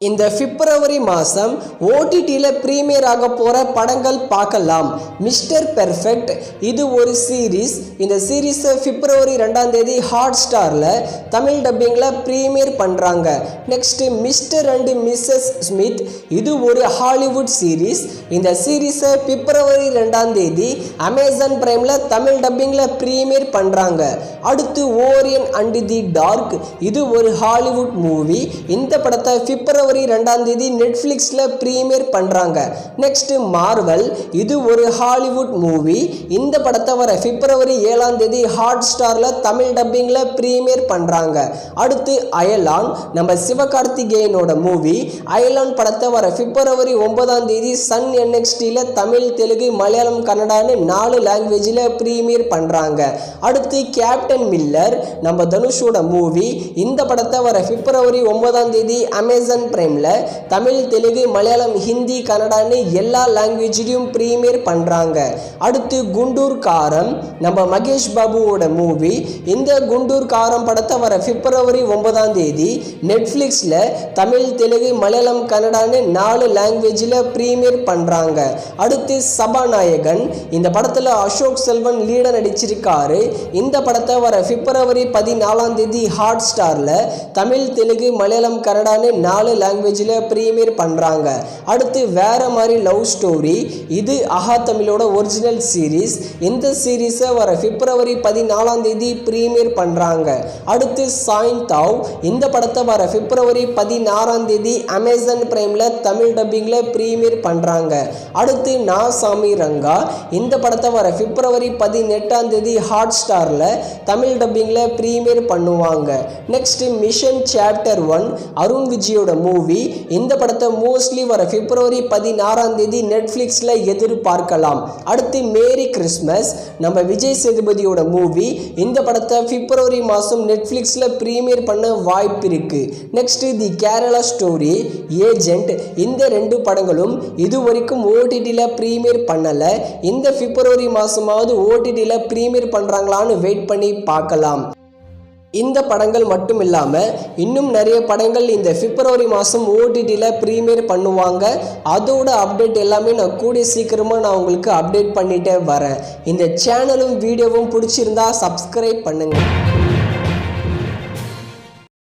இந்த பிப்ரவரி மாதம் ஓடிடியில் ப்ரீமியர் ஆக போகிற படங்கள் பார்க்கலாம். மிஸ்டர் பெர்ஃபெக்ட் இது ஒரு சீரீஸ். இந்த சீரீஸை பிப்ரவரி 2 ஹாட் ஸ்டாரில் தமிழ் டப்பிங்கில் ப்ரீமியர் பண்ணுறாங்க. Next mister and missus Smith இது ஒரு ஹாலிவுட் சீரீஸ். இந்த சீரீஸை பிப்ரவரி 2 அமேசான் பிரைமில் தமிழ் டப்பிங்கில் ப்ரீமியர் பண்ணுறாங்க. அடுத்து ஓரியன் அண்ட் தி டார்க் இது ஒரு ஹாலிவுட் மூவி. இந்த படத்தை பிப்ரவரி 2 நெட்ஃப்ளிக்ஸில் ப்ரீமியர் பண்ணுறாங்க. நெக்ஸ்ட் மார்வல் இது ஒரு ஹாலிவுட் மூவி. இந்த படத்தை வர பிப்ரவரி 7 ஹாட் ஸ்டாரில் தமிழ் டப்பிங்கில் ப்ரீமியர் பண்ணுறாங்க. அடுத்து அயலான் நம்ம சிவகார்த்திகேயனோட மூவி. அயலான் படத்தை வர பிப்ரவரி 9 சன் NXTயில் தமிழ், தெலுங்கு, மலையாளம், கன்னடான்னு 4 லாங்குவேஜில் ப்ரீமியர் பண்ணுறாங்க. அடுத்து கேப்டன் மில்லர் நம்ம தனுஷோட மூவி. இந்த படத்தை வர பிப்ரவரி 9 அமேசான் தமிழ், தெலுங்கு, மலையாளம், ஹிந்தி, கன்னடான்னு எல்லா லாங்குவேஜ்லையும் ப்ரீமியர் பண்ணுறாங்க. அடுத்து குண்டூர் காரம் நம்ம மகேஷ் பாபுவோட மூவி. இந்த குண்டூர் காரம் படத்தை வர பிப்ரவரி 9 நெட்ஃப்ளிக்ஸில் தமிழ், தெலுங்கு, மலையாளம், கன்னடான்னு 4 லாங்குவேஜில் ப்ரீமியர் பண்ணுறாங்க. அடுத்து சபாநாயகன் இந்த படத்தில் அசோக் செல்வன் லீடர் நடிச்சிருக்காரு. இந்த படத்தை வர பிப்ரவரி 14 ஹாட் ஸ்டாரில் தமிழ், தெலுங்கு, மலையாளம், கன்னடான்னு 4 லாங்குவேஜில் ப்ரீமியர் பண்ணுறாங்க. அடுத்து வேற மாதிரி லவ் ஸ்டோரி இது ஆஹா தமிழோட ஒரிஜினல் சீரீஸ். இந்த சீரீஸை வர பிப்ரவரி 14 ப்ரீமியர் பண்ணுறாங்க. அடுத்து சாய்ந்தாவ் இந்த படத்தை வர பிப்ரவரி 16 அமேசான் பிரைமில் தமிழ் டப்பிங்கில் ப்ரீமியர் பண்ணுறாங்க. அடுத்து நான் சாமி ரங்கா இந்த படத்தை வர பிப்ரவரி 18 ஹாட் ஸ்டாரில் தமிழ் டப்பிங்கில் ப்ரீமியர் பண்ணுவாங்க. நெக்ஸ்ட் மிஷன் சாப்டர் 1 அருண் விஜயோட மூவி. இந்த படத்தை மோஸ்ட்லி வர பிப்ரவரி 16 நெட்ஃப்ளிக்ஸில் எதிர்பார்க்கலாம். அடுத்து மேரி கிறிஸ்மஸ் நம்ம விஜய் சேதுபதியோட மூவி. இந்த படத்தை பிப்ரவரி மாதம் நெட்ஃப்ளிக்ஸில் ப்ரீமியர் பண்ண வாய்ப்பு இருக்கு. நெக்ஸ்ட் தி கேரளா ஸ்டோரி, ஏஜென்ட் இந்த 2 படங்களும் இது வரைக்கும் ஓடிடியில் ப்ரீமியர் பண்ணலை. இந்த பிப்ரவரி மாதமாவது ஓடிடியில் ப்ரீமியர் பண்ணுறாங்களான்னு வெயிட் பண்ணி பார்க்கலாம். இந்த படங்கள் மட்டும் இல்லாமல் இன்னும் நிறைய படங்கள் இந்த பிப்ரவரி மாதம் ஓடிடியில் ப்ரீமியர் பண்ணுவாங்க. அதோட அப்டேட் எல்லாமே நான் கூடிய சீக்கிரமாக நான் உங்களுக்கு அப்டேட் பண்ணிகிட்டே வரேன். இந்த சேனலும் வீடியோவும் பிடிச்சிருந்தா சப்ஸ்கிரைப் பண்ணுங்கள்.